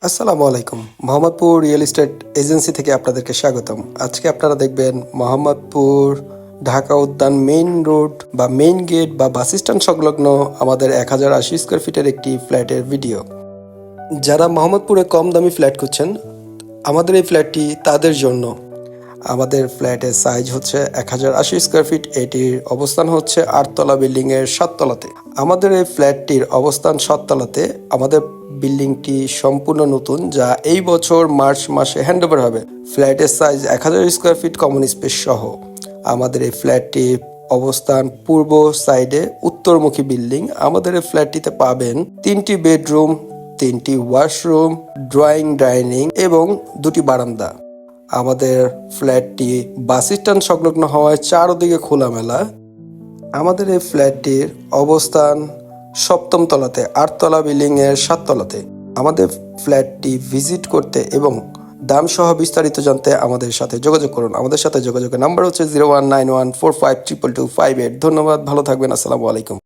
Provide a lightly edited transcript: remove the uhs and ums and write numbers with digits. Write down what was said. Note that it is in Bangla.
আসসালামু আলাইকুম। মোহাম্মদপুর রিয়েল এস্টেট এজেন্সি থেকে আপনাদেরকে স্বাগতম। আজকে আপনারা দেখবেন মোহাম্মদপুর ঢাকা উদ্যান মেইন রোড বা মেইন গেট বা বাস স্ট্যান্ড সংলগ্ন আমাদের 1080 স্কোয়ার ফিটের একটি ফ্ল্যাটের ভিডিও। যারা মোহাম্মদপুরে কম দামি ফ্ল্যাট খুঁজছেন, আমাদের এই ফ্ল্যাটটি তাদের জন্য। আমাদের ফ্ল্যাটের সাইজ হচ্ছে 1080 স্কোয়ার ফিট। এটির অবস্থান হচ্ছে 8তলা বিল্ডিংয়ের 7তলাতে। আমাদের এই ফ্ল্যাটটির অবস্থান 7তলাতে। আমাদের বিল্ডিংটি সম্পূর্ণ নতুন, যা এই বছর মার্চ মাসে হ্যান্ডওভার হবে। ফ্ল্যাটের size 1000 square feet common space সহ। আমাদের এই ফ্ল্যাটটির অবস্থান পূর্ব সাইডে উত্তরমুখী বিল্ডিং। আমাদের এই ফ্ল্যাটটিতে পাবেন 3টি বেডরুম, 3টি ওয়াশরুম, ড্রয়িং ডাইনিং এবং 2টি বারান্দা। আমাদের ফ্ল্যাটটি বাস স্ট্যান্ড সংলগ্ন হওয়ায় চারদিকে খোলামেলা। আমাদের এই ফ্ল্যাটটির অবস্থান 7ম তলাতে, 8তলা বিল্ডিং এর 7তলাতে। আমাদের ফ্ল্যাটটি ভিজিট করতে এবং দাম সহ বিস্তারিত জানতে আমাদের সাথে যোগাযোগ করুন। আমাদের সাথে যোগাযোগের নাম্বার হচ্ছে 0191452258। ধন্যবাদ, ভালো থাকবেন। আসসালামু আলাইকুম।